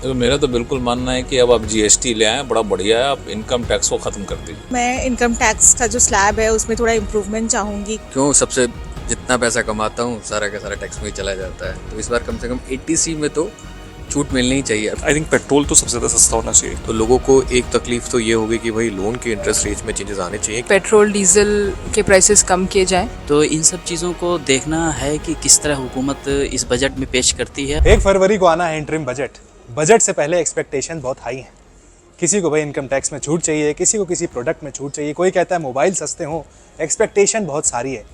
तो मेरा तो बिल्कुल मानना है कि अब आप जीएसटी ले आए, बड़ा बढ़िया है। आप इनकम टैक्स को ख़त्म कर दीजिए। मैं इनकम टैक्स का जो स्लैब है उसमें थोड़ा इम्प्रूवमेंट चाहूँगी। क्यों सबसे जितना पैसा कमाता हूँ सारा का सारा टैक्स में ही चला जाता है, तो इस बार कम से कम 80C में तो छूट मिलनी ही चाहिए। आई थिंक पेट्रोल तो सबसे ज़्यादा सस्ता होना चाहिए। तो लोगों को एक तकलीफ तो ये होगी कि भाई लोन के इंटरेस्ट रेट में चेंजेस आने चाहिए। पेट्रोल डीजल के प्राइसेस कम किए जाएं। तो इन सब चीज़ों को देखना है कि किस तरह हुकूमत इस बजट में पेश करती है। 1 फरवरी को आना है इंटरिम बजट से पहले एक्सपेक्टेशन बहुत हाई है। किसी को भाई इनकम टैक्स में छूट चाहिए, किसी को किसी प्रोडक्ट में छूट चाहिए, कोई कहता है मोबाइल सस्ते हों। एक्सपेक्टेशन बहुत सारी है।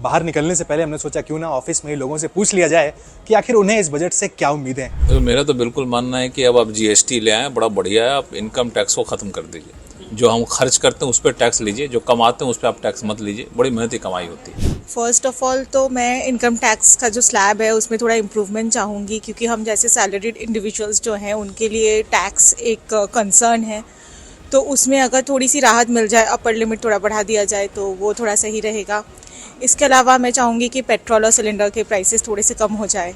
बाहर निकलने से पहले हमने सोचा क्यों ना ऑफिस में ही लोगों से पूछ लिया जाए कि आखिर उन्हें इस बजट से क्या उम्मीदें हैं। तो मेरा तो बिल्कुल मानना है कि अब आप जीएसटी ले आए, बड़ा बढ़िया है। आप इनकम टैक्स को ख़त्म कर दीजिए। जो हम खर्च करते हैं उस पर टैक्स लीजिए, जो कमाते हैं उस पर आप टैक्स मत लीजिए। बड़ी मेहनती कमाई होती है। फर्स्ट ऑफ ऑल तो मैं इनकम टैक्स का जो स्लैब है उसमें थोड़ा इम्प्रूवमेंट चाहूँगी, क्योंकि हम जैसे सैलरीड इंडिविजुअल्स जो हैं उनके लिए टैक्स एक कंसर्न है। तो उसमें अगर थोड़ी सी राहत मिल जाए, अपर लिमिट थोड़ा बढ़ा दिया जाए तो वो थोड़ा सही रहेगा। इसके अलावा मैं चाहूँगी कि पेट्रोल और सिलेंडर के प्राइसेस थोड़े से कम हो जाए,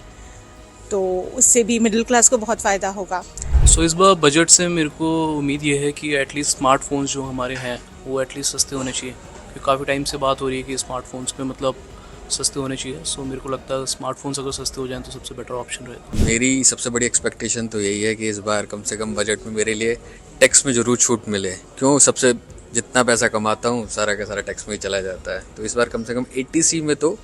तो उससे भी मिडिल क्लास को बहुत फ़ायदा होगा। सो इस बार बजट से मेरे को उम्मीद ये है कि एटलीस्ट स्मार्टफोन्स जो हमारे हैं वो एटलीस्ट सस्ते होने चाहिए, क्योंकि काफ़ी टाइम से बात हो रही है कि स्मार्टफोन्स पे मतलब सस्ते होने चाहिए। सो मेरे को लगता है स्मार्टफोन्स अगर सस्ते हो जाएं तो सबसे बेटर ऑप्शन रहेगा। मेरी सबसे बड़ी एक्सपेक्टेशन तो यही है कि इस बार कम से कम बजट में मेरे लिए टैक्स में ज़रूर छूट मिले। क्यों सबसे जितना पैसा कमाता हूँ सारा का सारा टैक्स में ही चला जाता है, तो इस बार कम से कम 80C में तो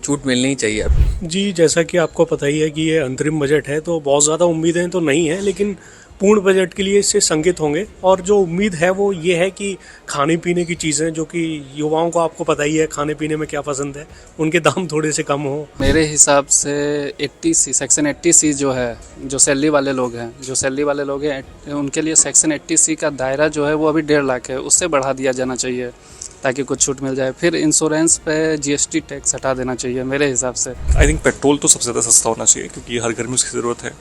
छूट मिलनी ही चाहिए। जी, जैसा कि आपको पता ही है कि ये अंतरिम बजट है, तो बहुत ज़्यादा उम्मीदें तो नहीं है, लेकिन पूर्ण बजट के लिए इससे संकेत होंगे। और जो उम्मीद है वो ये है कि खाने पीने की चीज़ें, जो कि युवाओं को आपको पता ही है खाने पीने में क्या पसंद है, उनके दाम थोड़े से कम हो। मेरे हिसाब से 80C सेक्शन 80C जो है, जो सैलरी वाले लोग हैं उनके लिए सेक्शन 80C का दायरा जो है वो अभी 1.5 लाख है, उससे बढ़ा दिया जाना चाहिए ताकि कुछ छूट मिल जाए। फिर इंश्योरेंस पे जीएसटी टैक्स हटा देना चाहिए मेरे हिसाब से। आई थिंक पेट्रोल तो सबसे ज़्यादा सस्ता होना चाहिए, क्योंकि हर घर में उसकी ज़रूरत है,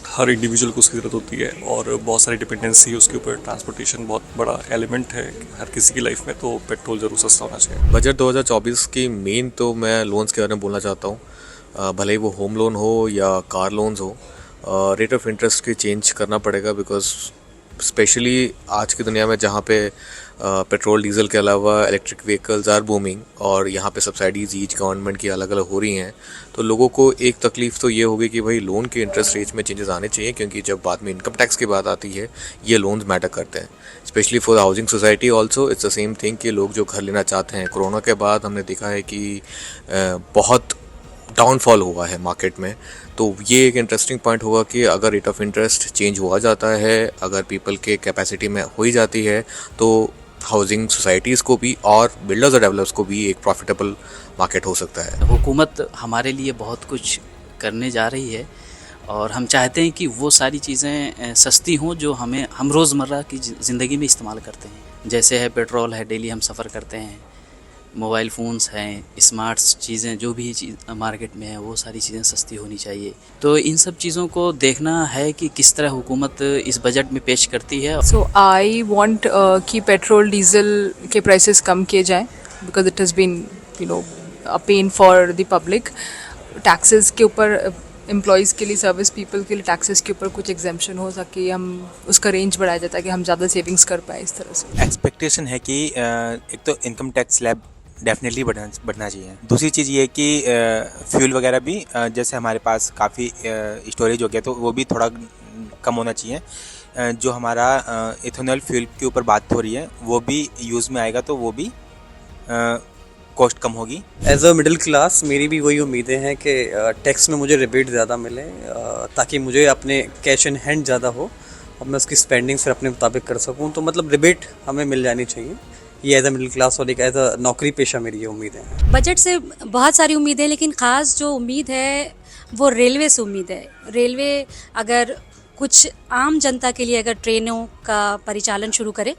हर इंडिविजुअल को उसकी ज़रूरत होती है और बहुत सारी डिपेंडेंसी है उसके ऊपर। ट्रांसपोर्टेशन बहुत बड़ा एलिमेंट है हर किसी की लाइफ में, तो पेट्रोल ज़रूर सस्ता होना चाहिए। बजट 2024 की मेन तो मैं लोन्स के बारे में बोलना चाहता हूँ। भले ही वो होम लोन हो या कार लोन्स हो, रेट ऑफ इंटरेस्ट की चेंज करना पड़ेगा। बिकॉज स्पेशली आज की दुनिया में जहाँ पे पेट्रोल डीजल के अलावा इलेक्ट्रिक व्हीकल्स आर बूमिंग और यहाँ पे सब्सिडीज़ ईच गवर्नमेंट की अलग अलग हो रही हैं, तो लोगों को एक तकलीफ़ तो ये होगी कि भाई लोन के इंटरेस्ट रेट्स में चेंजेस आने चाहिए, क्योंकि जब बाद में इनकम टैक्स की बात आती है ये लोन्स मैटर करते हैं। Specially for the housing society also it's the same thing कि लोग जो घर लेना चाहते हैं, कोरोना के बाद हमने देखा है कि बहुत डाउनफॉल हुआ है मार्केट में। तो ये एक इंटरेस्टिंग पॉइंट होगा कि अगर रेट ऑफ इंटरेस्ट चेंज हुआ जाता है, अगर पीपल के कैपेसिटी में हो ही जाती है, तो हाउसिंग सोसाइटीज़ को भी और बिल्डर्स और डेवलपर्स को भी एक प्रॉफिटेबल मार्केट हो सकता है। हुकूमत हमारे लिए बहुत कुछ करने जा रही है और हम चाहते हैं कि वो सारी चीज़ें सस्ती हों जो हम रोज़मर्रा की ज़िंदगी में इस्तेमाल करते हैं। जैसे है पेट्रोल है, डेली हम सफ़र करते हैं, मोबाइल फ़ोन्स हैं, स्मार्ट्स चीज़ें जो भी चीज़ मार्केट में है वो सारी चीज़ें सस्ती होनी चाहिए। तो इन सब चीज़ों को देखना है कि किस तरह हुकूमत इस बजट में पेश करती है। सो आई वांट कि पेट्रोल डीजल के प्राइसेस कम किए जाएं, because it has been a pain for the public. Taxes के ऊपर एम्प्लॉयज़ के लिए, सर्विस पीपल के लिए टैक्सेस के ऊपर कुछ एग्जेम्पशन हो सके, हम उसका रेंज बढ़ाया जाता है कि हम ज़्यादा सेविंग्स कर पाए इस तरह से। एक्सपेक्टेशन है कि एक तो इनकम टैक्स स्लैब डेफिनेटली बढ़ना चाहिए। दूसरी चीज़ ये है कि फ्यूल वगैरह भी जैसे हमारे पास काफ़ी स्टोरेज हो गया, तो वो भी थोड़ा कम होना चाहिए। जो हमारा इथेनॉल फ्यूल के ऊपर बात हो रही है वो भी यूज़ में आएगा, तो वो भी कॉस्ट कम होगी। एज अ मिडिल क्लास मेरी भी वही उम्मीदें हैं कि टैक्स में मुझे रिबेट ज़्यादा मिले, ताकि मुझे अपने कैश इन हैंड ज़्यादा हो और मैं उसकी स्पेंडिंग फिर अपने मुताबिक कर सकूँ। तो मतलब रिबेट हमें मिल जानी चाहिए। ये एज अ मिडिल क्लास और एक एज अ नौकरी पेशा मेरी ये उम्मीदें हैं। बजट से बहुत सारी उम्मीदें, लेकिन ख़ास जो उम्मीद है वो रेलवे से उम्मीद है। रेलवे अगर कुछ आम जनता के लिए अगर ट्रेनों का परिचालन शुरू करे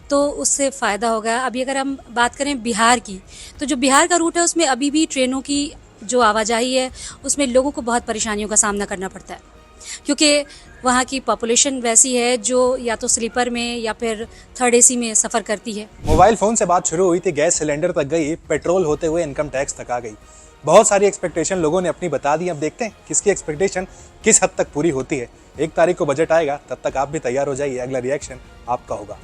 तो उससे फ़ायदा होगा। अभी अगर हम बात करें बिहार की, तो जो बिहार का रूट है उसमें अभी भी ट्रेनों की जो आवाजाही है उसमें लोगों को बहुत परेशानियों का सामना करना पड़ता है, क्योंकि वहाँ की पॉपुलेशन वैसी है जो या तो स्लीपर में या फिर थर्ड एसी में सफ़र करती है। मोबाइल फ़ोन से बात शुरू हुई थी, गैस सिलेंडर तक गई, पेट्रोल होते हुए इनकम टैक्स तक आ गई। बहुत सारी एक्सपेक्टेशन लोगों ने अपनी बता दी, अब देखते हैं किसकी एक्सपेक्टेशन किस हद तक पूरी होती है। 1 तारीख को बजट आएगा, तब तक आप भी तैयार हो जाइए, अगला रिएक्शन आपका होगा।